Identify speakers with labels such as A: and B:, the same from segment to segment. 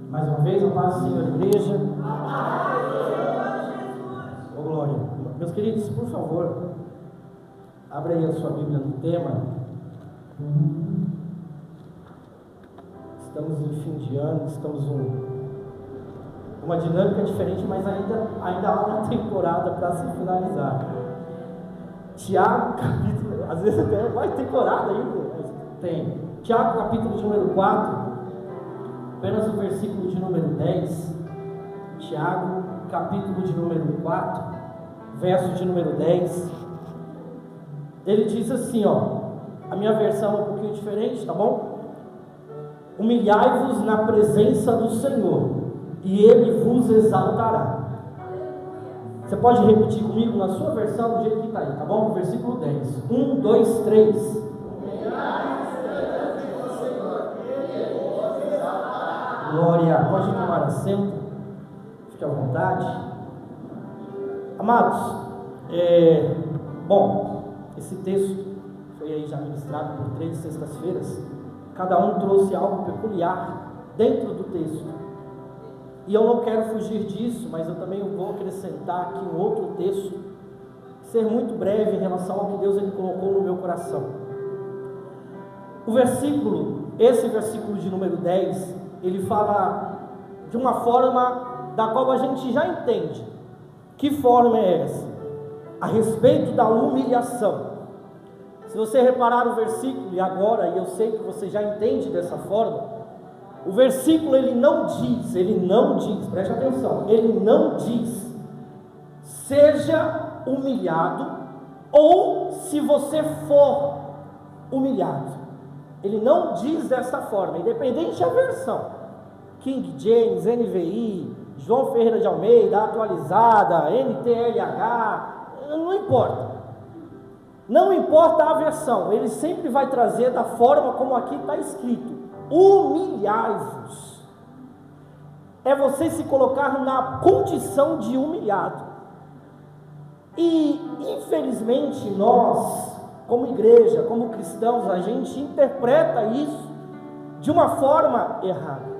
A: Mais uma vez, a paz do Senhor, igreja. Ô glória. Meus queridos, por favor, abra aí a sua Bíblia no tema. Estamos em fim de ano, estamos uma dinâmica diferente, mas ainda há uma temporada para se finalizar. Tiago, capítulo, às vezes até vai temporada ainda, tem. Tiago, capítulo de número 4, apenas o versículo de número 10. Tiago, capítulo de número 4, verso de número 10. Ele diz assim, a minha versão é um pouquinho diferente, tá bom? Humilhai-vos na presença do Senhor, e Ele vos exaltará. Você pode repetir comigo na sua versão, do jeito que está aí, tá bom? Versículo 10. 1, 2, 3. Glória. Pode tomar assento, fique à vontade. Amados, esse texto foi aí já ministrado por 3 sextas-feiras. Cada um trouxe algo peculiar dentro do texto. E eu não quero fugir disso, mas eu também vou acrescentar aqui um outro texto, ser muito breve em relação ao que Deus ele colocou no meu coração. Esse versículo de número 10, ele fala de uma forma da qual a gente já entende. Que forma é essa? A respeito da humilhação. Se você reparar o versículo, e agora, e eu sei que você já entende dessa forma, o versículo ele não diz, preste atenção, ele não diz, seja humilhado, ou se você for humilhado. Ele não diz dessa forma, independente da versão, King James, NVI, João Ferreira de Almeida, atualizada, NTLH, não importa. Não importa a versão, ele sempre vai trazer da forma como aqui está escrito. Humilhai-vos. É você se colocar na condição de humilhado. E infelizmente nós, como igreja, como cristãos, a gente interpreta isso de uma forma errada.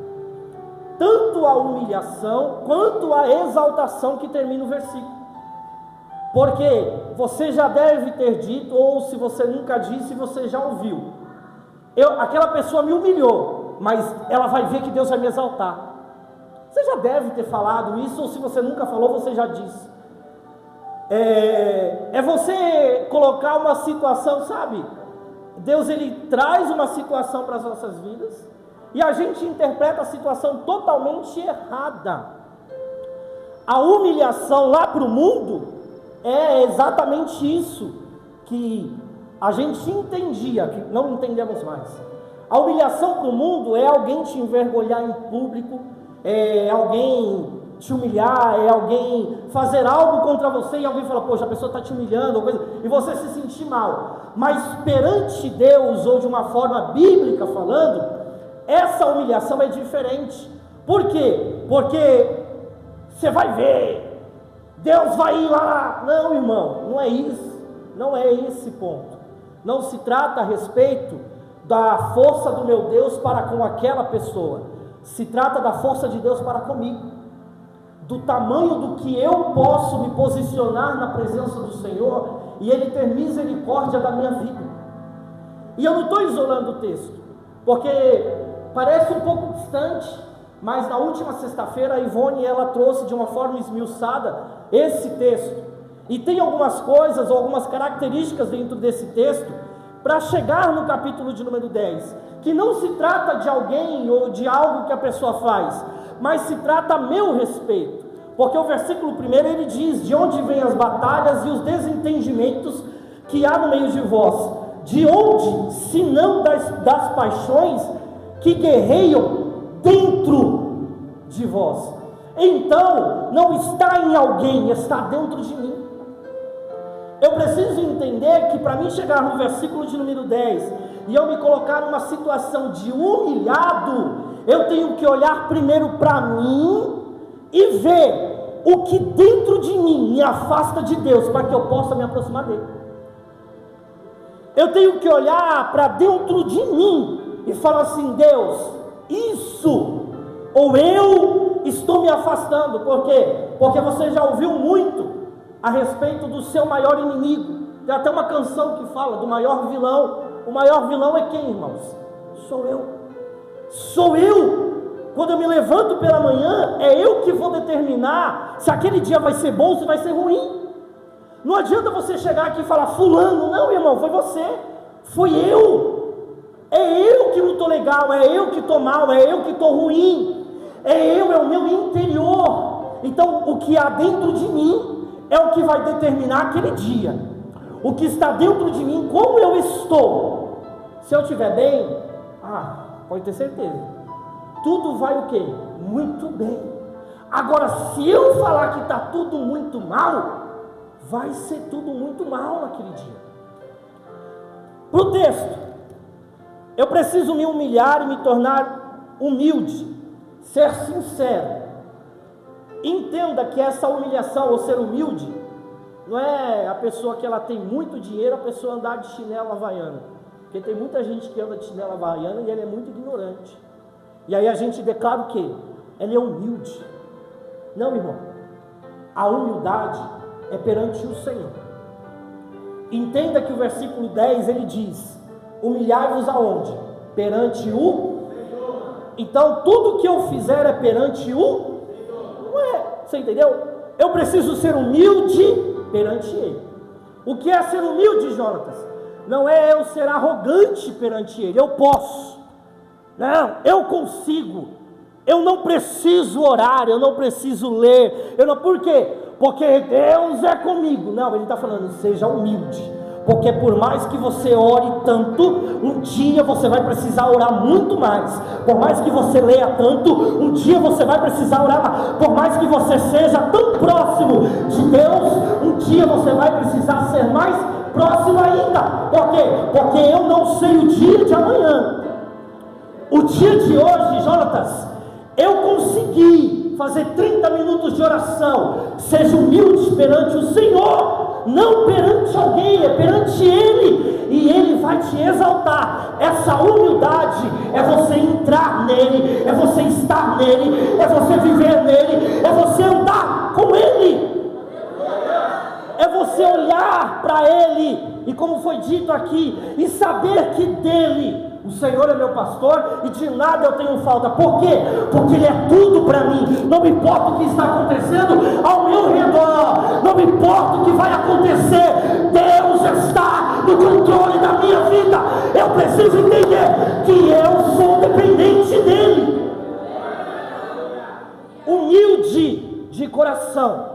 A: Tanto a humilhação quanto a exaltação que termina o versículo. Porque você já deve ter dito, ou se você nunca disse, você já ouviu. Aquela pessoa me humilhou, mas ela vai ver que Deus vai me exaltar. Você já deve ter falado isso, ou se você nunca falou, você já disse. É você colocar uma situação, sabe? Deus ele traz uma situação para as nossas vidas, e a gente interpreta a situação totalmente errada. A humilhação lá para o mundo é exatamente isso que a gente entendia, que não entendemos mais. A humilhação para o mundo é alguém te envergonhar em público, é alguém te humilhar, é alguém fazer algo contra você e alguém fala, poxa, a pessoa está te humilhando, e você se sentir mal. Mas perante Deus, ou de uma forma bíblica falando, essa humilhação é diferente. Por quê? Porque você vai ver, Deus vai ir lá. Não, irmão, não é isso, não é esse ponto. Não se trata a respeito da força do meu Deus para com aquela pessoa, se trata da força de Deus para comigo, do tamanho do que eu posso me posicionar na presença do Senhor, e Ele ter misericórdia da minha vida. E eu não estou isolando o texto, porque parece um pouco distante, mas na última sexta-feira a Ivone ela trouxe de uma forma esmiuçada esse texto, e tem algumas coisas, algumas características dentro desse texto, para chegar no capítulo de número 10, que não se trata de alguém ou de algo que a pessoa faz, mas se trata a meu respeito, porque o versículo 1 ele diz, de onde vêm as batalhas e os desentendimentos que há no meio de vós, de onde, se não das paixões que guerreiam dentro de vós. Então, não está em alguém, está dentro de mim. Eu preciso entender que para mim chegar no versículo de número 10 e eu me colocar numa situação de humilhado, eu tenho que olhar primeiro para mim e ver o que dentro de mim me afasta de Deus, para que eu possa me aproximar dele. Eu tenho que olhar para dentro de mim e falar assim, Deus, isso ou eu estou me afastando. Por quê? Porque você já ouviu muito a respeito do seu maior inimigo. Tem até uma canção que fala do maior vilão. O maior vilão é quem, irmãos? Sou eu. Sou eu. Quando eu me levanto pela manhã, é eu que vou determinar se aquele dia vai ser bom ou se vai ser ruim. Não adianta você chegar aqui e falar fulano. Não, irmão, foi você. Fui eu. É eu que não estou legal, é eu que estou mal, é eu que estou ruim. É o meu interior. Então o que há dentro de mim é o que vai determinar aquele dia. O que está dentro de mim, como eu estou. Se eu estiver bem, pode ter certeza, tudo vai o quê? Muito bem. Agora, se eu falar que está tudo muito mal, vai ser tudo muito mal naquele dia. Para o texto, eu preciso me humilhar e me tornar humilde, ser sincero. Entenda que essa humilhação, ou ser humilde, não é a pessoa que ela tem muito dinheiro, a pessoa andar de chinela havaiana. Porque tem muita gente que anda de chinela havaiana e ele é muito ignorante. E aí a gente declara o quê? Ele é humilde. Não, irmão. A humildade é perante o Senhor. Entenda que o versículo 10 ele diz: humilhai-vos aonde? Perante o Senhor. Então tudo que eu fizer é perante o Senhor. Não é, você entendeu? Eu preciso ser humilde perante Ele. O que é ser humilde, Jonatas? Não é eu ser arrogante perante Ele. Eu posso. Não, eu consigo. Eu não preciso orar, eu não preciso ler. Por quê? Porque Deus é comigo. Não, ele está falando, seja humilde. Porque por mais que você ore tanto, um dia você vai precisar orar muito mais. Por mais que você leia tanto, um dia você vai precisar orar mais. Por mais que você seja tão próximo de Deus, um dia você vai precisar ser mais próximo ainda. Por quê? Porque eu não sei o dia de amanhã. O dia de hoje, Jonatas, eu consegui fazer 30 minutos de oração. Seja humilde perante o Senhor, não perante alguém, é perante Ele, e Ele vai te exaltar. Essa humildade é você entrar nele, é você estar nele, é você viver nele, é você andar com Ele, é você olhar para Ele, e como foi dito aqui, e saber que dele o Senhor é meu pastor e de nada eu tenho falta. Por quê? Porque Ele é tudo para mim. Não me importa o que está acontecendo ao meu redor, não me importa o que vai acontecer, Deus está no controle da minha vida. Eu preciso entender que eu sou dependente dEle. Humilde de coração.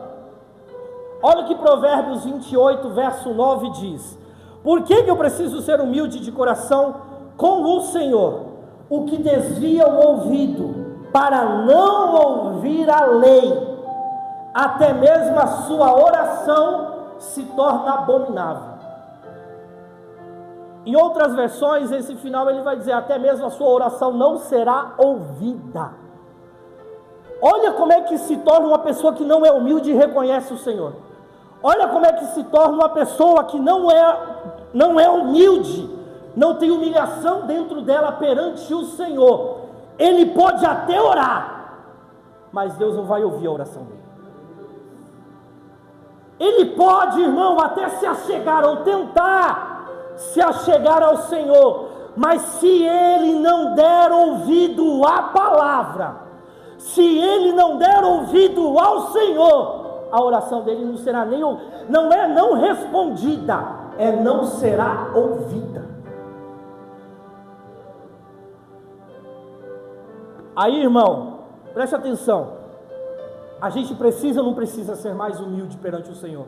A: Olha o que Provérbios 28 verso 9 diz: por que eu preciso ser humilde de coração com o Senhor? O que desvia o ouvido para não ouvir a lei, até mesmo a sua oração se torna abominável. Em outras versões, esse final ele vai dizer: até mesmo a sua oração não será ouvida. Olha como é que se torna uma pessoa que não é humilde e reconhece o Senhor. Olha como é que se torna uma pessoa que não é humilde, não tem humilhação dentro dela perante o Senhor. Ele pode até orar, mas Deus não vai ouvir a oração dele. Ele pode, irmão, até se achegar ou tentar se achegar ao Senhor, mas se ele não der ouvido à palavra, se ele não der ouvido ao Senhor, a oração dele não será não respondida, não será ouvida. Aí, irmão, preste atenção. A gente precisa ou não precisa ser mais humilde perante o Senhor?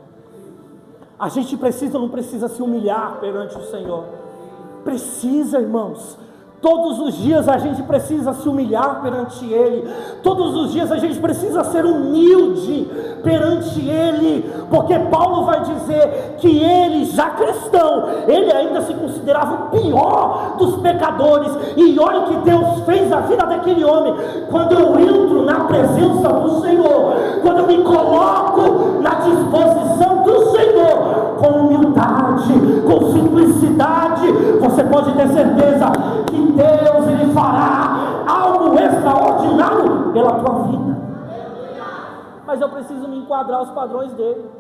A: A gente precisa ou não precisa se humilhar perante o Senhor? Precisa, irmãos. Todos os dias a gente precisa se humilhar perante Ele. Todos os dias a gente precisa ser humilde perante Ele. Porque Paulo vai dizer que ele, já cristão, ele ainda se considerava o pior dos pecadores. E olha o que Deus fez na vida daquele homem. Quando eu entro na presença do Senhor, quando eu me coloco na disposição do Senhor, com humildade, com simplicidade, você pode ter certeza que Deus, Ele fará algo extraordinário extraordinário pela tua vida. Mas eu preciso me enquadrar aos padrões dele.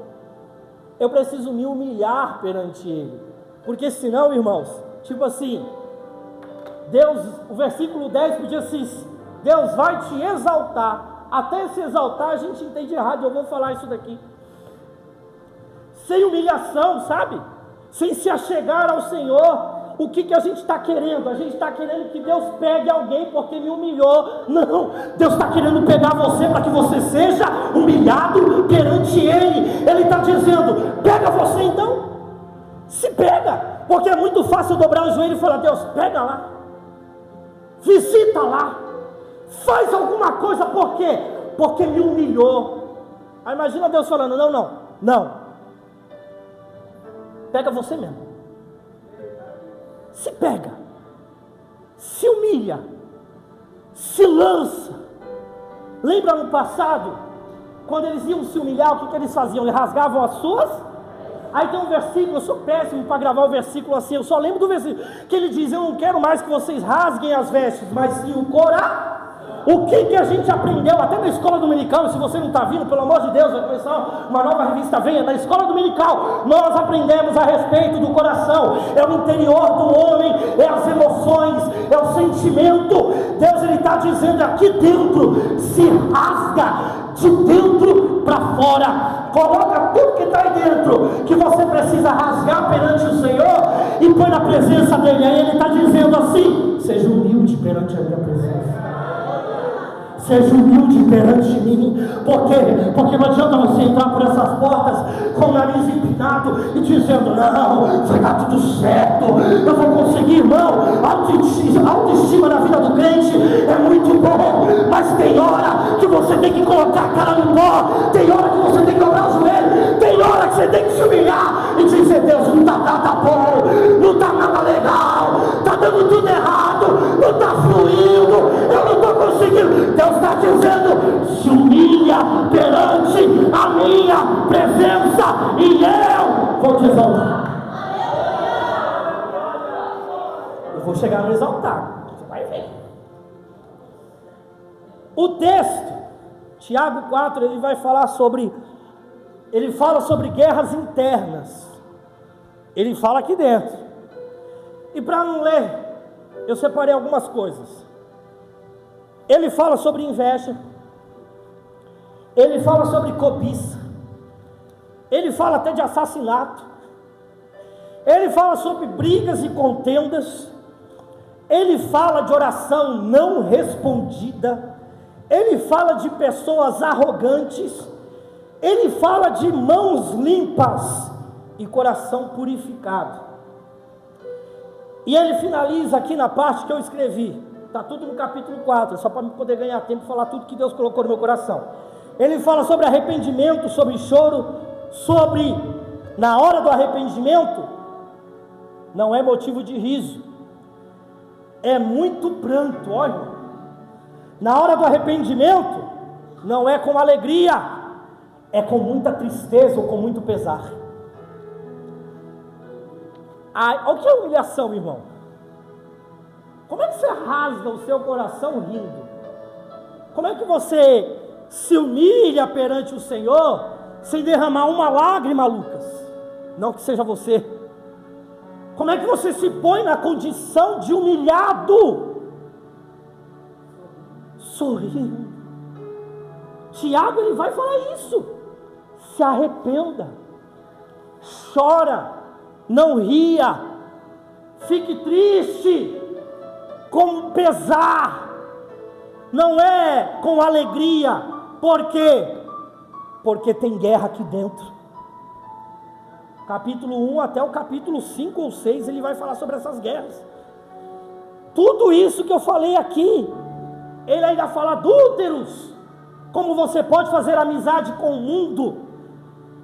A: Eu preciso me humilhar perante ele. Porque senão, irmãos, tipo assim, Deus, o versículo 10 podia assim: Deus vai te exaltar. Até se exaltar a gente entende errado, eu vou falar isso daqui. Sem humilhação, sabe? Sem se achegar ao Senhor. O que a gente está querendo? A gente está querendo que Deus pegue alguém porque me humilhou. Não, Deus está querendo pegar você para que você seja humilhado perante Ele. Ele está dizendo: pega você então. Se pega, porque é muito fácil dobrar o joelho e falar: Deus, pega lá, visita lá, faz alguma coisa. Por quê? Porque me humilhou. Aí imagina Deus falando: não, pega você mesmo. Se pega, se humilha, se lança. Lembra no passado, quando eles iam se humilhar, o que eles faziam? Eles rasgavam as suas. Aí tem um versículo, eu sou péssimo para gravar o versículo assim, eu só lembro do versículo, que ele diz: eu não quero mais que vocês rasguem as vestes, mas sim o coração. O que a gente aprendeu até na escola dominical? E se você não está vindo, pelo amor de Deus, vai começar uma nova revista, venha. Na escola dominical nós aprendemos a respeito do coração. É o interior do homem, é as emoções, é o sentimento. Deus, ele está dizendo: aqui dentro se rasga, de dentro para fora. Coloca tudo que está aí dentro, que você precisa rasgar perante o Senhor, e põe na presença dele. Aí ele está dizendo assim: seja humilde perante a minha presença. Seja humilde perante mim. Por quê? Porque não adianta você entrar por essas portas com o nariz empinado e dizendo: não, vai dar tudo certo, eu vou conseguir. Irmão, autoestima na vida do crente é muito bom, mas tem hora que você tem que colocar a cara no pó, tem hora que você tem que dobrar o joelho, tem hora que você tem que se humilhar e dizer: Deus, não está nada bom, não está nada legal, está dando tudo errado, não está fluindo, eu não estou conseguindo. Deus está dizendo: se humilha perante a minha presença e eu vou te exaltar. Eu vou chegar no exaltar, você vai ver. O texto, Tiago 4, ele fala sobre guerras internas. Ele fala aqui dentro. E para não ler, eu separei algumas coisas. Ele fala sobre inveja, ele fala sobre cobiça, ele fala até de assassinato, ele fala sobre brigas e contendas, ele fala de oração não respondida, ele fala de pessoas arrogantes, ele fala de mãos limpas e coração purificado. E ele finaliza aqui na parte que eu escrevi. Está tudo no capítulo 4, só para eu poder ganhar tempo e falar tudo que Deus colocou no meu coração. Ele fala sobre arrependimento, sobre choro, sobre, na hora do arrependimento, não é motivo de riso, é muito pranto. Olha, na hora do arrependimento, não é com alegria, é com muita tristeza ou com muito pesar. O que é humilhação, irmão? Como é que você rasga o seu coração rindo? Como é que você se humilha perante o Senhor sem derramar uma lágrima, Lucas? Não que seja você. Como é que você se põe na condição de humilhado? Sorrindo. Tiago, ele vai falar isso. Se arrependa, chora, não ria, fique triste, com pesar, não é com alegria. Por quê? Porque tem guerra aqui dentro. Capítulo 1 até o capítulo 5 ou 6, ele vai falar sobre essas guerras. Tudo isso que eu falei aqui, ele ainda fala adúlteros, como você pode fazer amizade com o mundo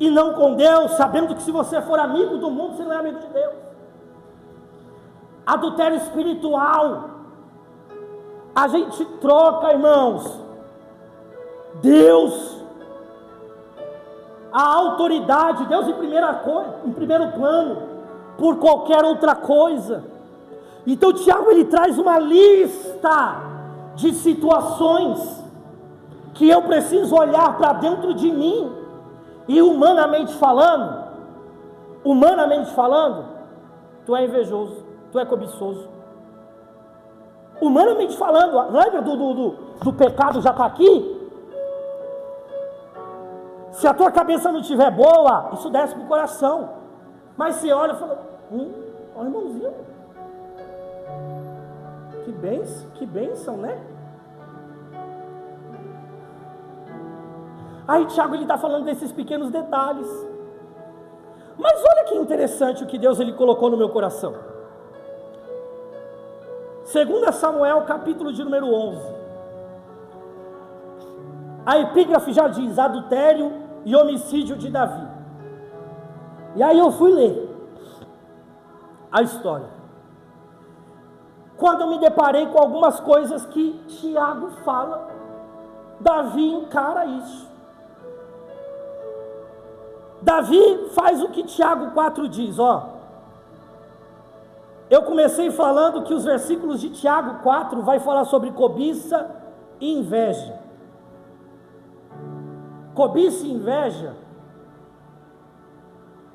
A: e não com Deus, sabendo que se você for amigo do mundo, você não é amigo de Deus. Adultério espiritual. A gente troca, irmãos, Deus, a autoridade, Deus em primeiro plano, por qualquer outra coisa. Então Tiago, ele traz uma lista de situações que eu preciso olhar para dentro de mim e humanamente falando, tu é invejoso, tu é cobiçoso. Humanamente falando, lembra do pecado já está aqui? Se a tua cabeça não estiver boa, isso desce para o coração. Mas você olha e fala, ó irmãozinho, que bênção, né? Aí Tiago ele está falando desses pequenos detalhes. Mas olha que interessante o que Deus ele colocou no meu coração. 2 Samuel, capítulo de número 11. A epígrafe já diz, adultério e homicídio de Davi. E aí eu fui ler a história. Quando eu me deparei com algumas coisas que Tiago fala, Davi encara isso. Davi faz o que Tiago 4 diz, ó. Eu comecei falando que os versículos de Tiago 4 vai falar sobre cobiça e inveja. Cobiça e inveja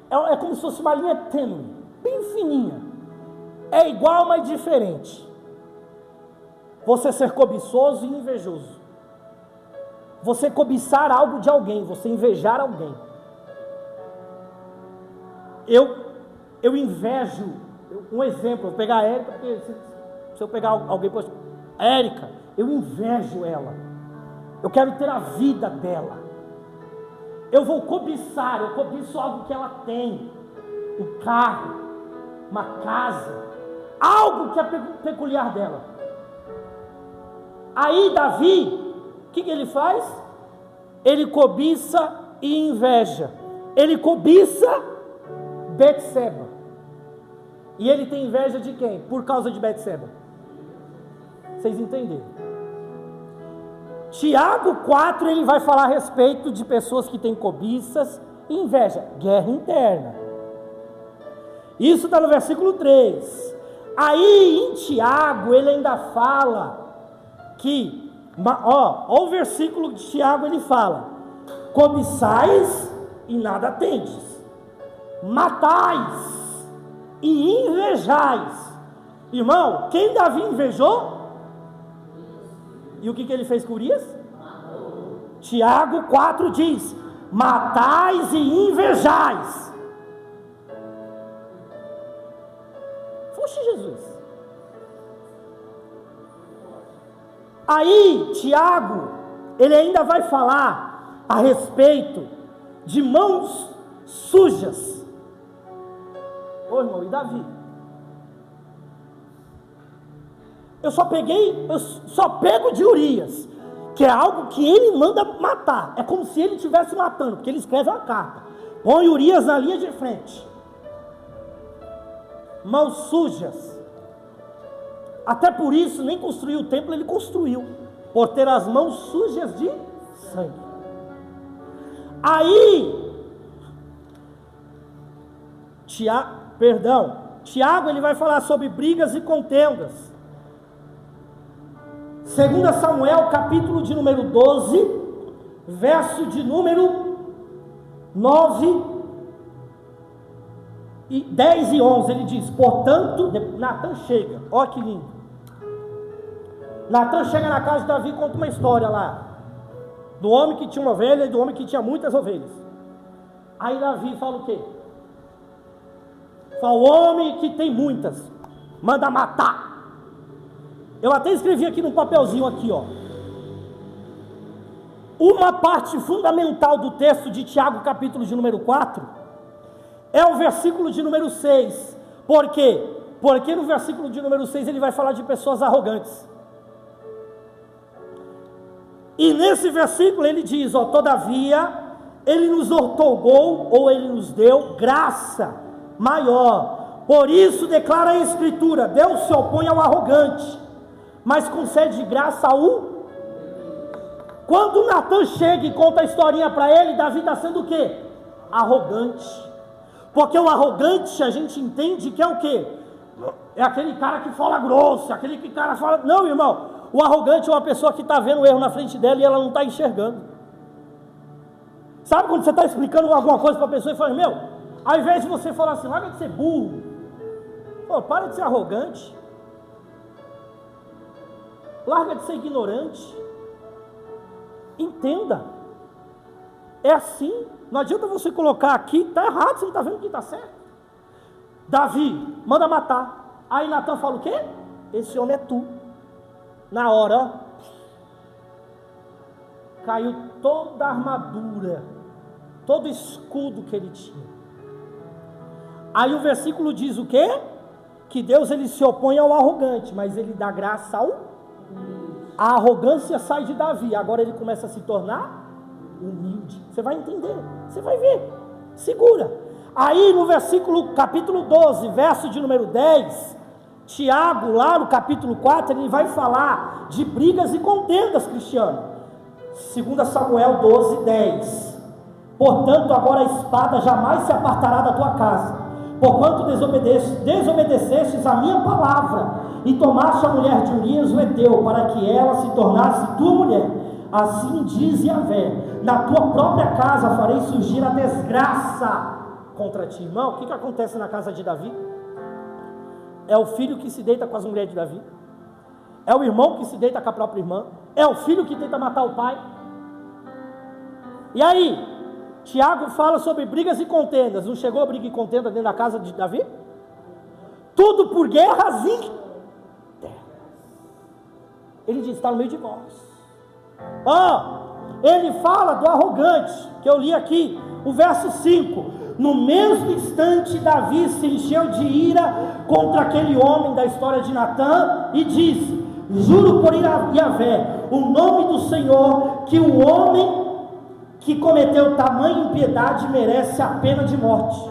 A: é como se fosse uma linha tênue, bem fininha. É igual, mas diferente. Você ser cobiçoso e invejoso. Você cobiçar algo de alguém, você invejar alguém. Eu invejo, um exemplo, eu vou pegar a Érica, porque se eu pegar alguém, Érica, eu invejo ela. Eu quero ter a vida dela. Eu vou cobiçar, eu cobiço algo que ela tem, um carro, uma casa, algo que é peculiar dela. Aí Davi, o que ele faz? Ele cobiça e inveja. Ele cobiça Betseba. E ele tem inveja de quem? Por causa de Betseba. Vocês entenderam? Tiago 4, ele vai falar a respeito de pessoas que têm cobiças e inveja, guerra interna. Isso está no versículo 3. Aí em Tiago, ele ainda fala que, ó o versículo de Tiago, ele fala: cobiçais e nada tendes, matais e invejais. Irmão, quem Davi invejou? E o que ele fez com Urias? Tiago 4 diz: matais e invejais. Poxa, Jesus. Aí Tiago, ele ainda vai falar a respeito de mãos sujas. Ô irmão, e Davi? Eu só pego de Urias, que é algo que ele manda matar. É como se ele estivesse matando, porque ele escreve uma carta. Põe Urias na linha de frente. Mãos sujas. Até por isso, nem construiu o templo, ele construiu, por ter as mãos sujas de sangue. Aí, Tiago ele vai falar sobre brigas e contendas. 2 Samuel, capítulo de número 12, verso de número 9, 10 e 11, ele diz: portanto, Natan chega, olha que lindo. Natan chega na casa de Davi e conta uma história lá, do homem que tinha uma ovelha e do homem que tinha muitas ovelhas. Aí Davi fala o quê? Fala: o homem que tem muitas, manda matar. Eu até escrevi aqui num papelzinho aqui, ó. Uma parte fundamental do texto de Tiago, capítulo de número 4, é o versículo de número 6. Por quê? Porque no versículo de número 6 ele vai falar de pessoas arrogantes. E nesse versículo ele diz, ó: todavia, ele nos outorgou, ou ele nos deu graça maior. Por isso declara a Escritura: Deus se opõe ao arrogante, mas concede graça ao... Quando Natan chega e conta a historinha para ele, Davi está sendo o quê? Arrogante. Porque o arrogante a gente entende que é o quê? É aquele cara que fala grosso, aquele cara fala... Não, irmão, O arrogante é uma pessoa que está vendo o erro na frente dela e ela não está enxergando. Sabe quando você está explicando alguma coisa para a pessoa e fala, meu, ao invés de você falar assim, larga de ser burro, pô, para de ser arrogante, larga de ser ignorante, entenda, é assim, não adianta você colocar aqui, está errado, você não está vendo que está certo. Davi manda matar, aí Natan fala o quê? Esse homem é tu. Na hora, ó, caiu toda a armadura, todo o escudo que ele tinha. Aí o versículo diz o quê? Que Deus ele se opõe ao arrogante, mas ele dá graça ao... A arrogância sai de Davi, agora ele começa a se tornar humilde. Você vai entender, você vai ver, segura. Aí no versículo, capítulo 12, verso de número 10, Tiago, lá no capítulo 4, ele vai falar de brigas e contendas, Cristiano. 2 Samuel 12, 10. Portanto, agora a espada jamais se apartará da tua casa, porquanto desobedecestes a minha palavra, e tomaste a mulher de Urias o Heteu, para que ela se tornasse tua mulher. Assim diz Yahvé, na tua própria casa farei surgir a desgraça contra ti. Irmão, o que acontece na casa de Davi? É o filho que se deita com as mulheres de Davi, é o irmão que se deita com a própria irmã, é o filho que tenta matar o pai. E aí, Tiago fala sobre brigas e contendas. Não chegou a briga e contenda dentro da casa de Davi? Tudo por guerras internas. Ele diz, está no meio de vós. Ele fala do arrogante, que eu li aqui, o verso 5. No mesmo instante, Davi se encheu de ira contra aquele homem da história de Natan e disse, juro por Yahvé, o nome do Senhor, que o homem que cometeu tamanha impiedade merece a pena de morte.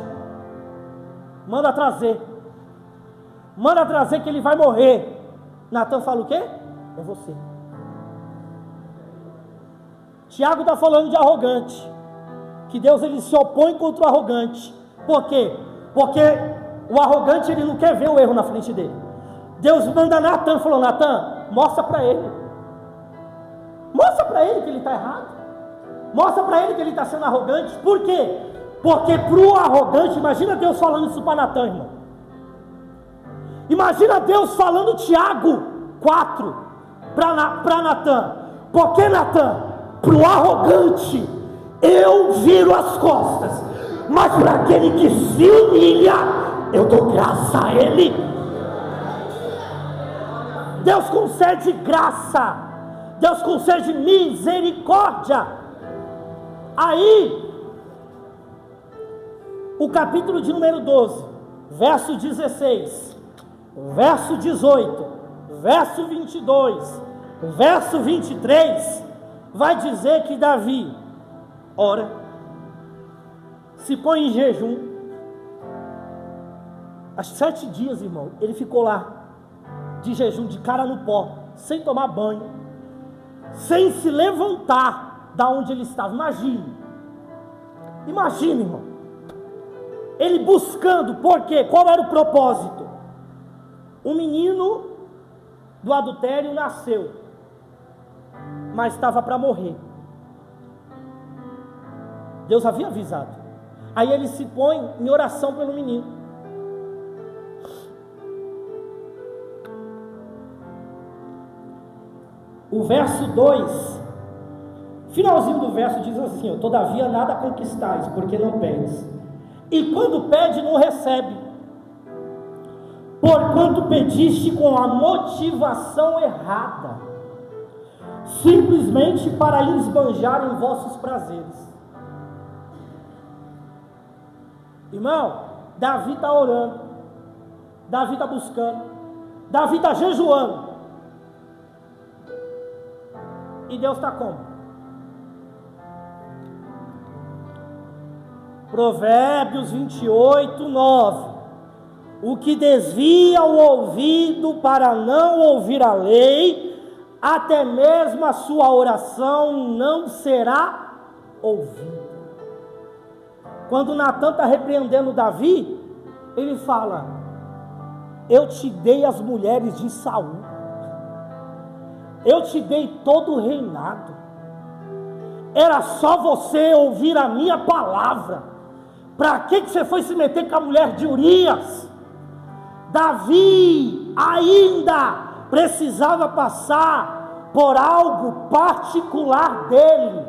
A: Manda trazer que ele vai morrer. Natan fala o quê? É você. Tiago está falando de arrogante, que Deus ele se opõe contra o arrogante. Por quê? Porque o arrogante ele não quer ver o erro na frente dele. Deus manda Natan, falou, Natan, mostra para ele que ele está errado. Mostra para ele que ele está sendo arrogante. Por quê? Porque para o arrogante, imagina Deus falando isso para Natan, irmão. Imagina Deus falando Tiago 4 para Natan. Porque Natan, para o arrogante, eu viro as costas. Mas para aquele que se humilha, eu dou graça a ele. Deus concede graça. Deus concede misericórdia. Aí, o capítulo de número 12, verso 16, verso 18, verso 22, verso 23, vai dizer que Davi ora, se põe em jejum, há 7 dias, irmão, ele ficou lá, de jejum, de cara no pó, sem tomar banho, sem se levantar da onde ele estava. Imagine, irmão, ele buscando, por quê? Qual era o propósito? O menino do adultério nasceu, mas estava para morrer. Deus havia avisado. Aí ele se põe em oração pelo menino. O verso 2, finalzinho do verso diz assim, todavia nada conquistais, porque não pedes, e quando pede não recebe, porquanto pediste com a motivação errada, simplesmente para esbanjar em vossos prazeres. Irmão, Davi está orando, Davi está buscando, Davi está jejuando, e Deus está como? Provérbios 28, 9. O que desvia o ouvido para não ouvir a lei, até mesmo a sua oração não será ouvida. Quando Natan está repreendendo Davi, ele fala, eu te dei as mulheres de Saul, eu te dei todo o reinado, era só você ouvir a minha palavra. Para que você foi se meter com a mulher de Urias? Davi ainda precisava passar por algo particular dele.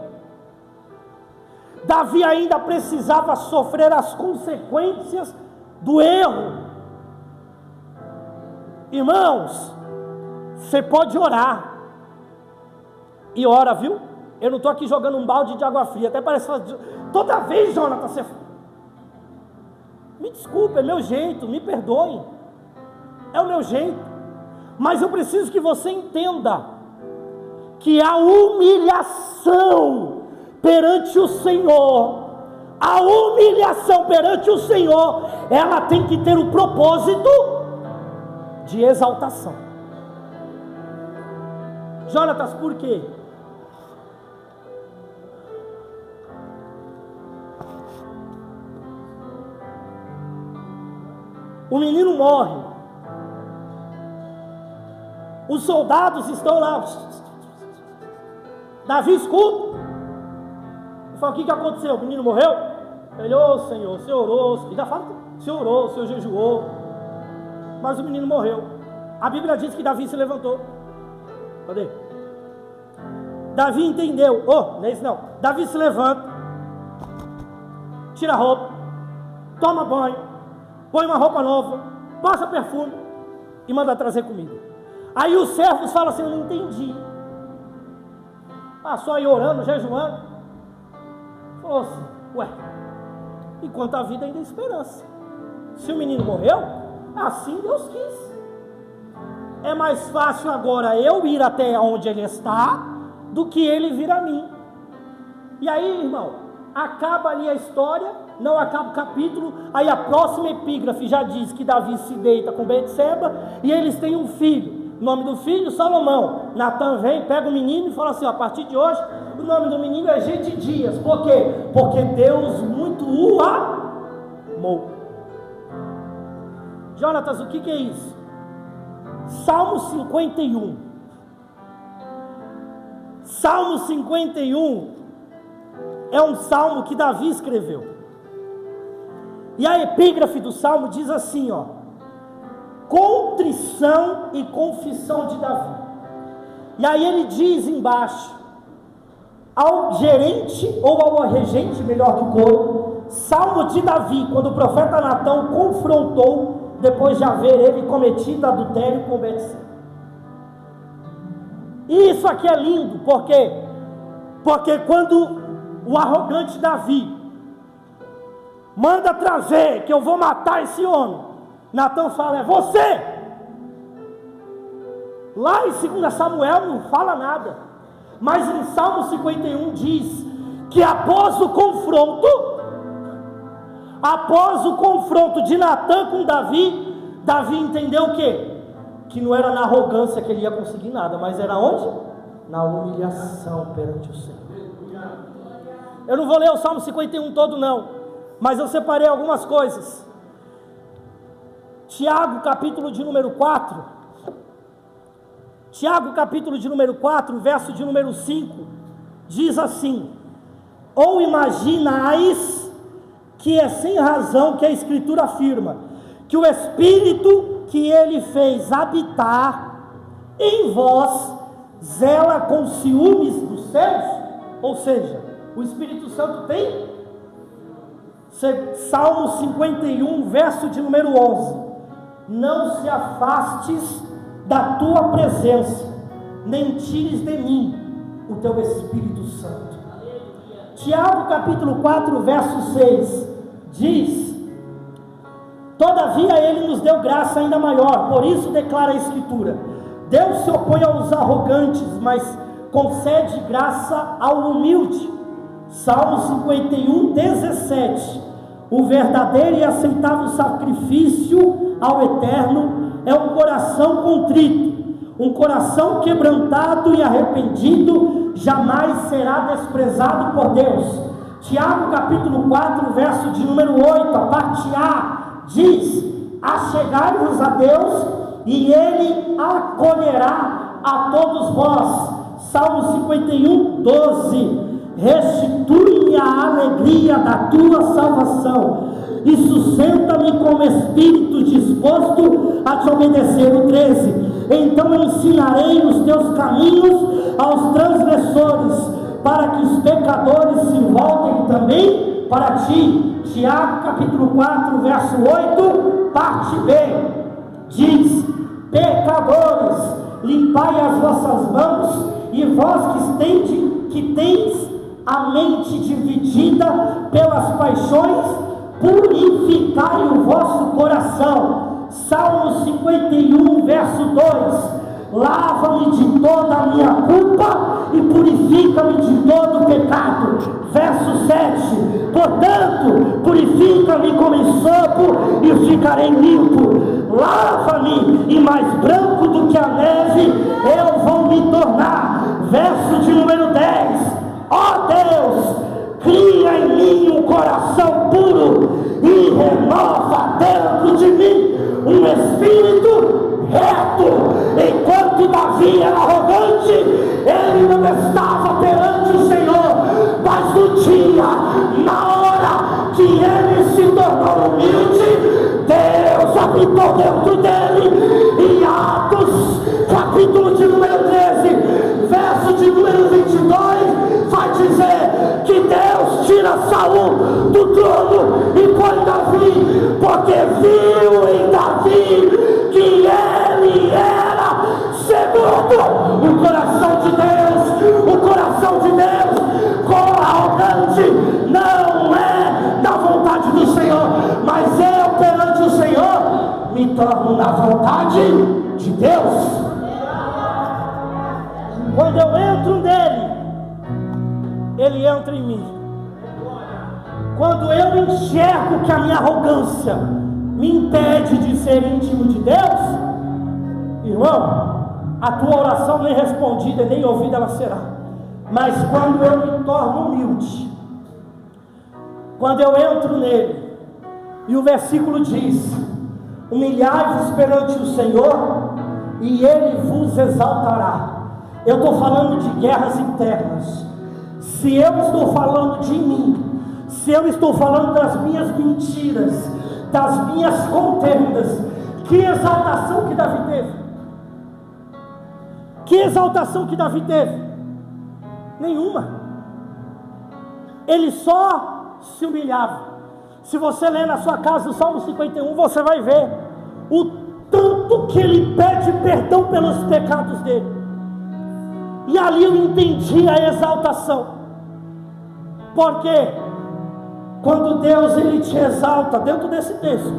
A: Davi ainda precisava sofrer as consequências do erro. Irmãos, você pode orar, e ora, viu? Eu não estou aqui jogando um balde de água fria, até parece toda vez, Jonathan, você... Me desculpe, é meu jeito, me perdoe, é o meu jeito, mas eu preciso que você entenda que a humilhação perante o Senhor, a humilhação perante o Senhor, ela tem que ter o propósito de exaltação. Jonatas, por quê? O menino morre, os soldados estão lá, Davi escuta, e fala: o que aconteceu? O menino morreu? Ele: ô Senhor, o Senhor orou, e já fala: o Senhor orou, o Senhor jejuou, mas o menino morreu. A Bíblia diz que Davi se levantou. Cadê? Davi entendeu. Não é isso não. Davi se levanta, tira a roupa, toma banho, põe uma roupa nova, passa perfume e manda trazer comida. Aí os servos falam assim: eu não entendi. Só ir orando, jejuando. Falou assim: ué, enquanto a vida ainda é esperança. Se o menino morreu, assim Deus quis. É mais fácil agora eu ir até onde ele está do que ele vir a mim. E aí, irmão, acaba ali a história, não acaba o capítulo. Aí a próxima epígrafe já diz que Davi se deita com Betseba e eles têm um filho. O nome do filho, Salomão. Natan vem, pega o menino e fala assim: a partir de hoje o nome do menino é Gedidias. Por quê? Porque Deus muito o amou. Jonatas, o que é isso? Salmo 51. Salmo 51 é um salmo que Davi escreveu. E a epígrafe do salmo diz assim, contrição e confissão de Davi. E aí ele diz embaixo: ao gerente ou ao regente, melhor, do coro, salmo de Davi, quando o profeta Natão confrontou, depois de haver ele cometido adultério com Betseba. E isso aqui é lindo, porque quando o arrogante Davi manda trazer, que eu vou matar esse homem, Natão fala: é você. Lá em 2 Samuel não fala nada, mas em Salmo 51 diz que após o confronto de Natã com Davi, Davi entendeu o quê? Que não era na arrogância que ele ia conseguir nada, mas era onde? Na humilhação perante o Senhor. Eu não vou ler o Salmo 51 todo não, mas eu separei algumas coisas. Tiago, capítulo de número 4, verso de número 5, diz assim: ou imaginais que é sem razão que a Escritura afirma que o Espírito que ele fez habitar em vós zela com ciúmes dos céus? Ou seja, o Espírito Santo tem? Salmo 51, verso de número 11: não se afastes da tua presença, nem tires de mim o teu Espírito Santo. Tiago capítulo 4, verso 6 diz: todavia ele nos deu graça ainda maior, por isso declara a Escritura: Deus se opõe aos arrogantes, mas concede graça ao humilde. Salmo 51, 17: o verdadeiro e aceitável sacrifício ao Eterno é um coração contrito, um coração quebrantado e arrependido jamais será desprezado por Deus. Tiago capítulo 4, verso de número 8, a parte A, diz: achegai-vos a Deus e Ele acolherá a todos vós. Salmo 51, 12. Restitui-me a alegria da tua salvação e sustenta-me com espírito disposto a te obedecer. O 13. Então ensinarei os teus caminhos aos transgressores, para que os pecadores se voltem também para ti. Tiago capítulo 4, verso 8, parte B, diz: pecadores, limpai as vossas mãos, e vós que tens a mente dividida pelas paixões, purificai o vosso coração. Salmo 51, verso 2: lava-me de toda a minha culpa e purifica-me de todo o pecado. Verso 7: portanto, purifica-me como ensopo e ficarei limpo. Lava-me e mais branco do que a neve eu vou me tornar. Verso de número 10: ó Deus, cria em mim um coração puro e renova dentro de mim um espírito reto. Enquanto Davi era arrogante, ele não estava perante o Senhor, mas no dia, na hora que ele se tornou humilde, Deus habitou dentro dele. Em Atos capítulo de número 13, verso de número 22, vai dizer que Deus tira Saul do trono e põe Davi, porque viu em Davi que ele era segundo o coração de Deus. O coração de Deus, com arrogante, não é da vontade do Senhor, mas eu perante o Senhor me torno na vontade de Deus. Quando eu entro nele, ele entra em mim. Quando eu enxergo que a minha arrogância me impede de ser íntimo de Deus, irmão, a tua oração nem respondida nem ouvida ela será. Mas quando eu me torno humilde, quando eu entro nele, e o versículo diz: humilhai-vos perante o Senhor e ele vos exaltará. Eu estou falando de guerras internas. Se eu estou falando de mim, se eu estou falando das minhas mentiras, das minhas contendas, que exaltação que Davi teve? Que exaltação que Davi teve? Nenhuma. Ele só se humilhava. Se você ler na sua casa o Salmo 51, você vai ver o tanto que ele pede perdão pelos pecados dele. E ali eu entendi a exaltação. Porque quando Deus ele te exalta, dentro desse texto,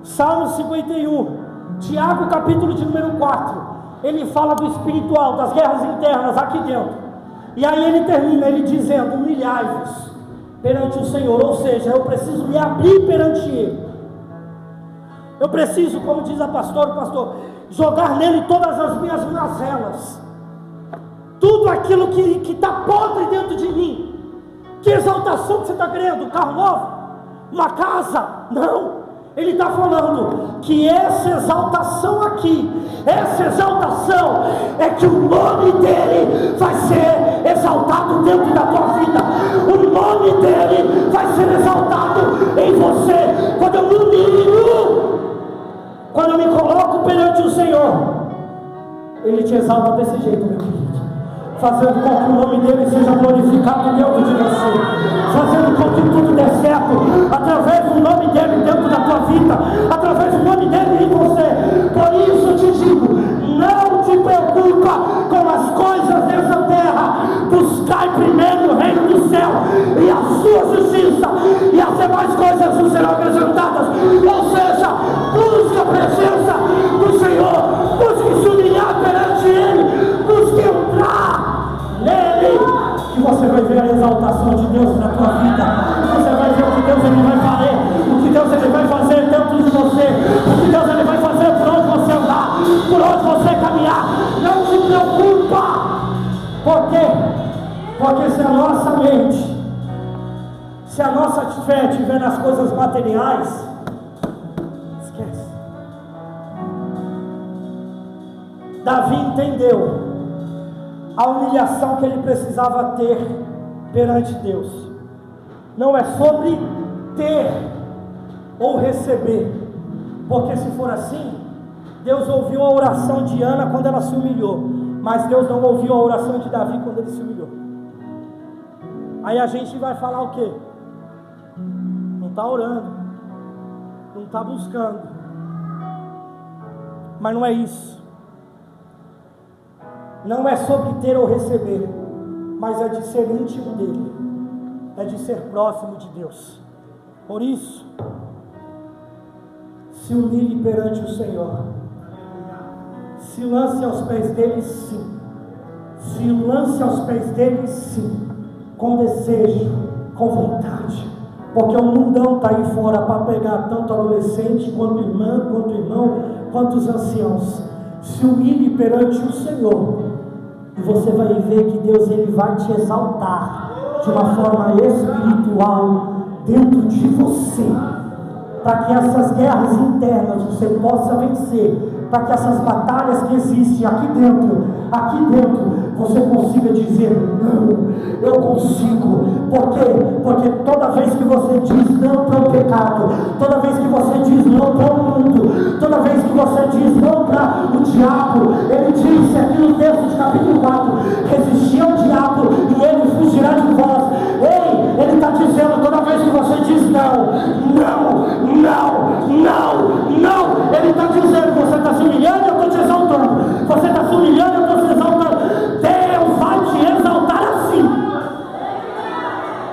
A: Salmo 51, Tiago capítulo de número 4, ele fala do espiritual, das guerras internas aqui dentro. E aí ele termina ele dizendo: humilhai-vos perante o Senhor. Ou seja, eu preciso me abrir perante Ele. Eu preciso, como diz a pastora, o pastor, jogar nele todas as minhas mazelas, tudo aquilo que está podre dentro de mim. Que exaltação que você está querendo? Um carro novo? Uma casa? Não. Ele está falando que essa exaltação aqui, essa exaltação é que o nome dele vai ser exaltado dentro da tua vida. O nome dele vai ser exaltado em você. Quando eu me humilho, quando eu me coloco perante o Senhor, ele te exalta desse jeito, meu querido, fazendo com que o nome dele seja glorificado dentro de você, fazendo com que tudo dê certo, através do nome dele dentro da tua vida, através do nome dele em você. Por isso eu te digo, não te preocupa com as coisas dessa terra, buscai primeiro o reino do céu e a sua justiça, e as demais coisas não serão acrescentadas. Ou seja, busca a presença do Senhor, busque se humilhar perante ele, busque entrar nele, que você vai ver a exaltação de Deus na tua vida. Você vai ver o que Deus ele vai fazer, o que Deus ele vai fazer dentro de você, o que Deus ele vai fazer por onde você andar, por onde você caminhar. Não se preocupa. Por quê? Porque se a nossa mente, se a nossa fé estiver nas coisas materiais, esquece. Davi entendeu a humilhação que ele precisava ter perante Deus. Não é sobre ter ou receber, porque se for assim, Deus ouviu a oração de Ana quando ela se humilhou, mas Deus não ouviu a oração de Davi quando ele se humilhou. Aí a gente vai falar o quê? Não está orando, não está buscando. Mas não é isso. Não é sobre ter ou receber, mas é de ser íntimo dele, é de ser próximo de Deus. Por isso, se humilhe perante o Senhor, se lance aos pés dele, sim. Se lance aos pés dele, sim, com desejo, com vontade, porque o mundão está aí fora para pegar tanto adolescente, quanto irmã, quanto irmão, quanto os anciãos. Se humilhe perante o Senhor, e você vai ver que Deus ele vai te exaltar de uma forma espiritual dentro de você, para que essas guerras internas você possa vencer, para que essas batalhas que existem aqui dentro você consiga dizer: não, eu consigo. Por quê? Porque toda vez que você diz não para o pecado, toda vez que você diz não para o mundo, toda vez que você diz não para o diabo, ele disse aqui no texto de capítulo 4: resistir ao diabo e ele fugirá de vós. Ei, ele está dizendo, toda vez que você diz não, ele está dizendo: você está se humilhando, eu estou te exaltando. Você está se humilhando, eu estou te exaltando. Deus vai te exaltar assim.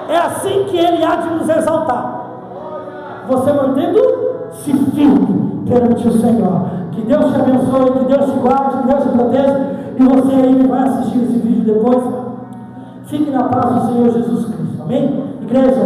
A: É assim que ele há de nos exaltar, você mantendo-se firme perante o Senhor. Que Deus te abençoe, que Deus te guarde, que Deus te proteja. E você aí que vai assistir esse vídeo depois, fique na paz do Senhor Jesus Cristo. Amém? Igreja,